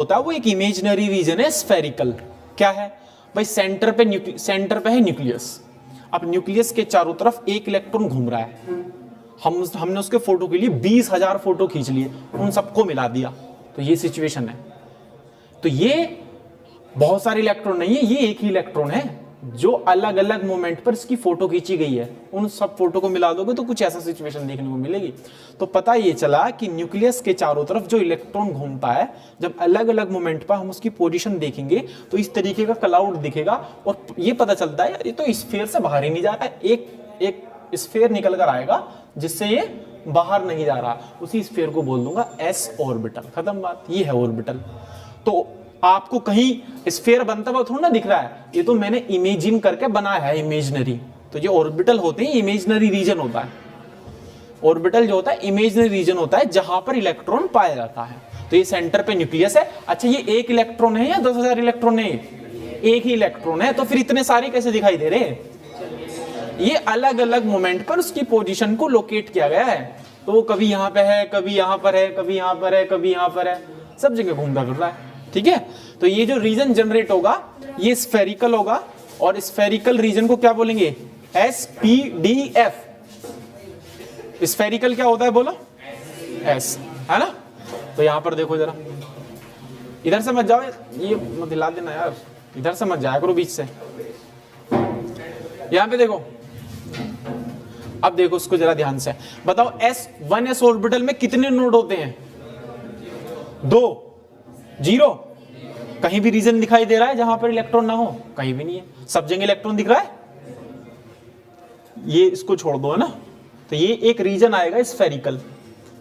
होता है वो एक इमेजिनरी रीजन है स्फेरिकल। क्या है भाई, सेंटर पे है न्यूक्लियस। अब न्यूक्लियस के चारों तरफ एक इलेक्ट्रॉन घूम रहा है। हमने उसके फोटो के लिए 20,000 फोटो खींच लिए, उन सबको मिला दिया, तो ये सिचुएशन है। तो ये बहुत सारे इलेक्ट्रॉन नहीं है, ये एक ही इलेक्ट्रॉन है जो अलग अलग मोमेंट पर इसकी फोटो खींची गई है। उन सब फोटो को मिला दोगे तो कुछ ऐसा सिचुएशन देखने को मिलेगी। तो पता ये चला कि न्यूक्लियस के चारों तरफ जो इलेक्ट्रॉन घूमता है, जब अलग अलग मोमेंट पर हम उसकी पोजीशन देखेंगे तो इस तरीके का क्लाउड दिखेगा। और ये पता चलता है ये तो स्फीयर से बाहर ही नहीं जा रहा है, एक स्फीयर निकल कर आएगा जिससे ये बाहर नहीं जा रहा, उसी स्फीयर को बोल दूंगा एस ऑर्बिटल। खत्म बात, ये है ऑर्बिटल। तो आपको कहीं स्फीयर बनता हुआ थोड़ा ना दिख रहा है, ये तो मैंने इमेजिन करके बनाया है, इमेजिनरी। तो ये ऑर्बिटल होते हैं, इमेजिनरी रीजन होता है। ऑर्बिटल जो होता है इमेजिनरी रीजन होता है जहां पर इलेक्ट्रॉन पाया जाता है। तो ये सेंटर पे न्यूक्लियस है। अच्छा, ये एक इलेक्ट्रॉन है या 10,000 इलेक्ट्रॉन है? एक ही इलेक्ट्रॉन है, तो फिर इतने सारे कैसे दिखाई दे रहे? ये अलग अलग मोमेंट पर उसकी पोजीशन को लोकेट किया गया है। तो वो कभी यहां पे है, कभी यहां पर है, कभी यहां पर है, कभी यहां पर है, सब जगह घूमता फिर रहा है। ठीक है, तो ये जो रीजन जनरेट होगा ये स्फेरिकल होगा, और स्फेरिकल रीजन को क्या बोलेंगे? SPDF। स्फेरिकल क्या होता है बोलो? S, है ना? तो यहां पर देखो जरा, इधर से मत जाओ, ये मत हिला देना यार, इधर से मत जाया करो बीच से। यहां पे देखो, अब देखो उसको जरा ध्यान से बताओ, S1s ऑर्बिटल में कितने नोड होते हैं? 2, 0। कहीं भी रीजन दिखाई दे रहा है जहां पर इलेक्ट्रॉन ना हो? कहीं भी नहीं है, सब जगह इलेक्ट्रॉन दिख रहा है। ये इसको छोड़ दो, है ना? तो ये एक रीजन आएगा स्फेरिकल,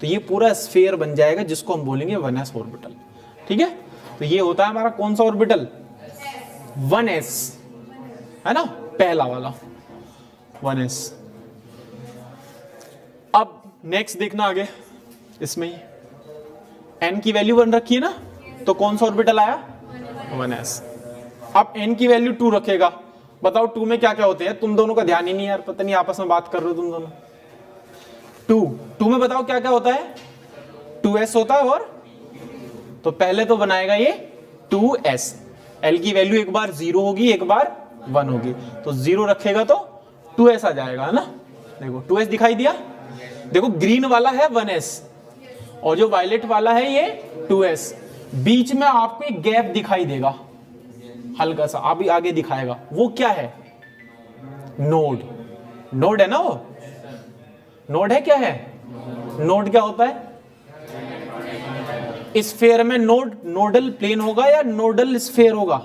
तो ये पूरा स्फीयर बन जाएगा जिसको हम बोलेंगे 1s ऑर्बिटल। ठीक है, तो ये होता है हमारा कौन सा ऑर्बिटल? 1s, है ना, पहला वाला 1s। अब नेक्स्ट देखना आगे, इसमें ही n की वैल्यू 1 रखी है ना, तो कौन सा ऑर्बिटल आया? 1s। अब n की वैल्यू 2 रखेगा, बताओ 2 में क्या क्या होते हैं? तुम दोनों का ध्यान ही नहीं यार, पता नहीं आपस में बात कर रहे हो तुम दोनों। 2 में बताओ क्या क्या होता है? 2s होता है, और तो पहले तो बनाएगा ये 2s। l की वैल्यू एक बार 0 होगी, एक बार 1 होगी, तो 0 रखेगा तो 2s आ जाएगा, है ना? देखो 2s दिखाई दिया। देखो ग्रीन वाला है 1s और जो वायलेट वाला है ये 2s। बीच में आपको एक गैप दिखाई देगा हल्का सा, अभी आगे दिखाएगा, वो क्या है? नोड। नोड है ना, वो नोड है। क्या है नोड? क्या होता है? स्फीयर में नोड नोडल प्लेन होगा या नोडल स्फीयर होगा?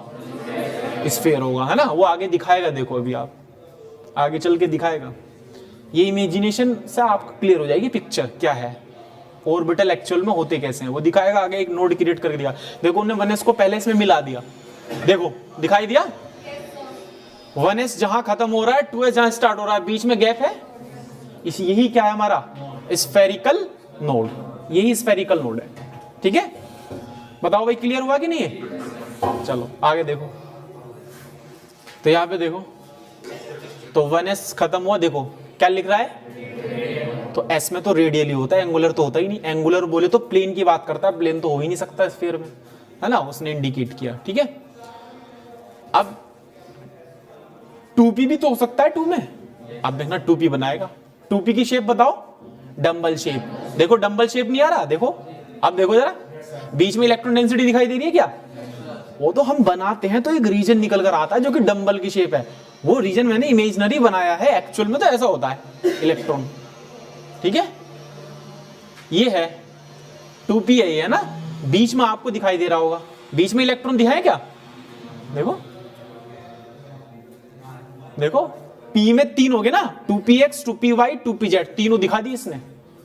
स्फीयर होगा, है ना? वो आगे दिखाएगा, देखो अभी आप आगे चल के दिखाएगा। ये इमेजिनेशन से आपको क्लियर हो जाएगी पिक्चर क्या है, ऑर्बिटल एक्चुअल में होते कैसे हैं, वो दिखाएगा आगे। एक नोड क्रिएट करके दिया, देखो उन्होंने 1s को पहले इसमें मिला दिया, देखो दिखाई दिया। 1s जहां खत्म हो रहा है, 2s जहां स्टार्ट हो रहा है, बीच में गैप है। यही क्या है हमारा? Spherical node. यही स्फेरिकल नोड है। ठीक है, बताओ भाई क्लियर हुआ कि नहीं? चलो आगे देखो, तो यहां पे देखो, तो 1s खत्म हुआ, देखो क्या लिख रहा है? तो s में तो रेडियली होता है, एंगुलर तो होता ही नहीं। एंगुलर बोले तो प्लेन की बात करता है, प्लेन तो हो ही नहीं सकता स्फीयर में, है ना? उसने इंडिकेट किया। ठीक है, अब 2p भी तो हो सकता है 2 में। अब देखना 2p बनाएगा, 2p की शेप बताओ। Dumbbell shape. देखो डंबल शेप नहीं आ रहा, देखो अब देखो जरा, बीच में इलेक्ट्रॉन डेंसिटी दिखाई दे रही है क्या? वो तो हम बनाते हैं तो एक रीजन निकल कर आता है जो कि डंबल की शेप है, वो रीजन मैंने इमेजिनरी बनाया है, एक्चुअल में तो ऐसा होता है इलेक्ट्रॉन। ठीक है, ये है 2p है ना? बीच में आपको दिखाई दे रहा होगा, बीच में इलेक्ट्रॉन दिखाए क्या? देखो देखो, p में 3 हो गए ना, 2px 2py 2pz, तीनों दिखा दिए इसने।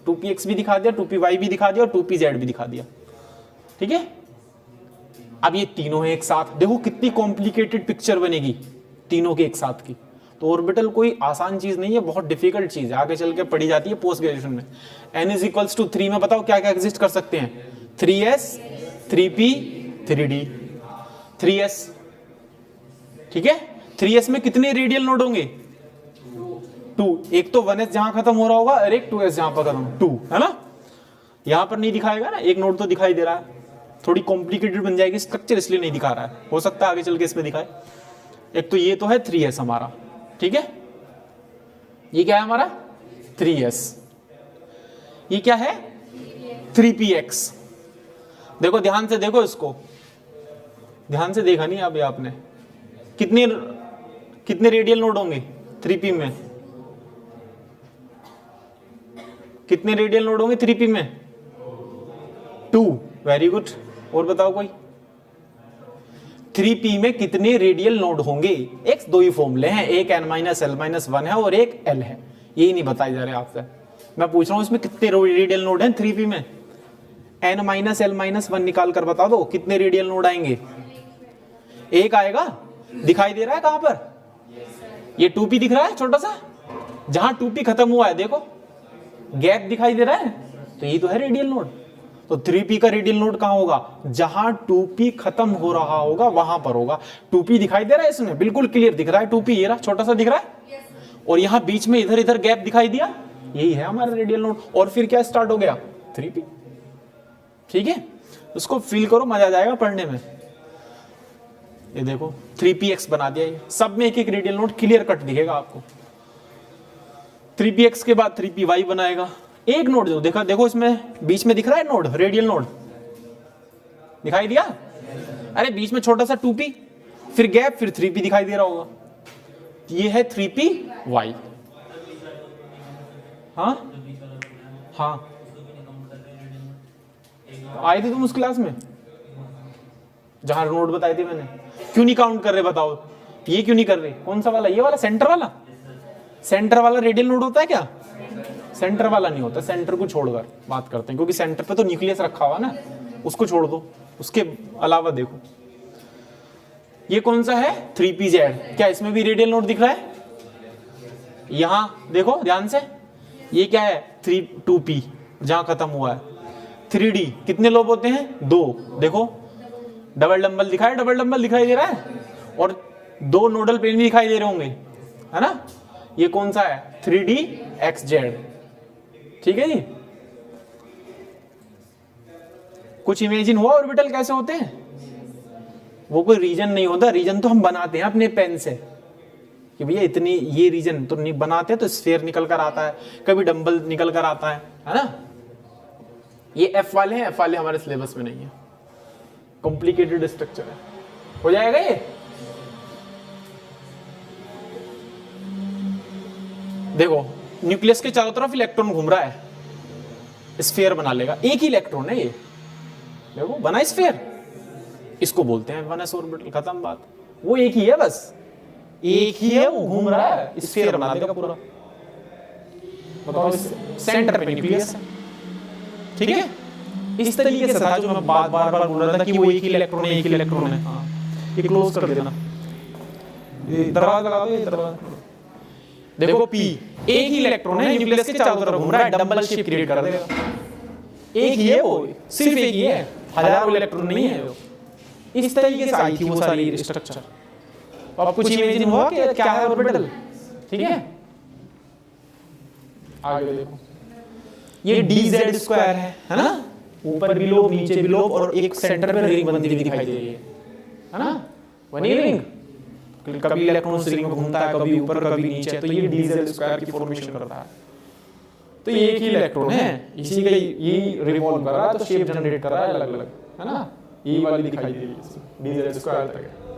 2px भी दिखा दिया, 2py भी दिखा दिया और 2pz भी दिखा दिया। ठीक है, अब ये तीनों है एक साथ, देखो कितनी कॉम्प्लिकेटेड पिक्चर बनेगी तीनों के एक साथ की। तो ऑर्बिटल कोई आसान चीज नहीं है, बहुत डिफिकल्ट चीज है, आगे चल के पढ़ी जाती है पोस्ट ग्रेजुएशन में। n = 3 में बताओ क्या क्या एग्जिस्ट कर सकते हैं? 3s 3p 3d 3s। ठीक है, 3s में कितने रेडियल नोड होंगे? 2। एक तो 1s जहां खत्म हो रहा होगा और एक 2s जहां पर खत्म, 2, है ना? यहां पर नहीं दिखाएगा ना, एक नोड तो दिखाई दे रहा है। थोड़ी कॉम्प्लिकेटेड बन जाएगी स्ट्रक्चर, इसलिए नहीं दिखा रहा है, हो सकता है आगे चल के इसमें दिखाए। एक तो ये तो है 3s हमारा, ठीक है, ये क्या है हमारा 3s, ये क्या है 3px। देखो ध्यान से देखो इसको, ध्यान से देखा नहीं अभी आपने, कितने रेडियल नोड होंगे 3p में, कितने रेडियल नोड होंगे 3p में 2, वेरी गुड। और बताओ कोई 3p में कितने रेडियल नोड होंगे, एक दो ही फॉर्मूले हैं, एक n-l-1 है और एक l है, यही नहीं बताए जा रहे आपसे, मैं पूछ रहा हूं इसमें कितने रेडियल नोड हैं 3p में, n-l-1 निकाल कर बता दो कितने रेडियल नोड आएंगे, एक आएगा, दिखाई दे रहा है कहां पर, ये 2p दिख रहा है छोटा सा, जहां 2p खत्म हुआ है देखो गैप दिखाई दे रहा है, तो ये तो है रेडियल नोड। तो 3p का रेडियल नोड कहां होगा, जहां 2p खत्म हो रहा होगा वहां पर होगा। 2p दिखाई दे रहा है इसमें, बिल्कुल क्लियर दिख रहा है 2p, ये रहा छोटा सा दिख रहा है, और यहां बीच में इधर इधर गैप दिखाई दिया, यही है हमारा रेडियल नोड। और फिर क्या स्टार्ट हो गया 3p, ठीक है, उसको फील करो, मजा आ जाएगा पढ़ने में। ये देखो 3px बना दिया, ये सब में एक एक रेडियल नोड क्लियर कट दिखेगा आपको। 3px के बाद 3py बनाएगा, एक नोड जो देखा, देखो इसमें बीच में दिख रहा है नोड, रेडियल नोड दिखाई दिया, अरे बीच में छोटा सा 2p, फिर गैप, फिर 3p दिखाई दे रहा होगा, ये है 3py। हाँ हाँ आए थे तुम उस क्लास में जहां नोड बताए थे मैंने, क्यों नहीं काउंट कर रहे बताओ, ये क्यों नहीं कर रहे, कौन सा वाला, ये वाला सेंटर वाला, सेंटर वाला रेडियल नोड होता है क्या, सेंटर वाला नहीं होता, सेंटर को छोड़कर बात करते हैं, क्योंकि सेंटर पे तो न्यूक्लियस रखा हुआ ना, उसको छोड़ दो, उसके अलावा देखो ये कौन सा है 3pz, क्या इसमें भी रेडियल नोड दिख रहा है, यहां देखो ध्यान से, ये क्या है 2p जहां खत्म हुआ है, 3d कितने लोब होते हैं 2, देखो डबल डंबल दिखाई, डबल डंबल दिखाई दे रहा है, और 2 नोडल प्लेन भी दिखाई दे रहे होंगे, है ना, ये कौन सा है 3dxz, ठीक है जी। कुछ इमेजिन हुआ ऑर्बिटल कैसे होते हैं, वो कोई रीजन नहीं होता, रीजन तो हम बनाते हैं अपने पेन से, कि भैया इतनी ये रीजन तो नहीं बनाते, तो स्फीयर निकल कर आता है, कभी डंबल निकल कर आता है ना। ये एफ वाले हैं, एफ वाले हमारे सिलेबस में नहीं है, कॉम्प्लिकेटेड स्ट्रक्चर है, हो जाएगा ये। देखो न्यूक्लियस के चारों तरफ इलेक्ट्रॉन घूम रहा है, स्फीयर बना लेगा, एक ही इलेक्ट्रॉन है ये, देखो बना स्फीयर, इसको बोलते हैं 1s ऑर्बिटल, खत्म बात, वो एक ही है, बस एक ही है, वो घूम रहा है, स्फीयर बना देगा पूरा। बताओ सेंटर पे न्यूक्लियस है, ठीक है, इस तरीके से था जो मैं बार बार बोल रहा था कि वो एक ही इलेक्ट्रॉन है, एक ही इलेक्ट्रॉन है। हाँ ये क्लोज कर देना, ये दरवाजा लगा दो, ये दरवाजा, देखो p एक ही इलेक्ट्रॉन है, न्यूक्लियस के चारों तरफ घूम रहा है, डबल शेप क्रिएट कर देगा, एक ही है वो, सिर्फ एक ही है, हजारों इलेक्ट्रॉन नहीं है वो। इस तरीके से आई थी वो सारी स्ट्रक्चर। अब कुछ इमेजिन हुआ कि क्या है ऑर्बिटल, ठीक है, आगे देखो ये dz स्क्वायर है ना, ऊपर भी लोब नीचे भी लोब, और एक सेंटर में रिंग बनती हुई दिखाई दे रही है ना, बनी रिंग, कभी इलेक्ट्रॉन उस रिंग में घूमता है, कभी ऊपर कभी नीचे, तो ये dz स्क्वायर की फॉर्मेशन करता है। तो ये एक ही इलेक्ट्रॉन है, इसी का ये रिवॉल्व कर रहा है, तो शेप जनरेट कर रहा है अलग अलग, है ना, ये वाली दिखाई दे रही है dz स्क्वायर तक है।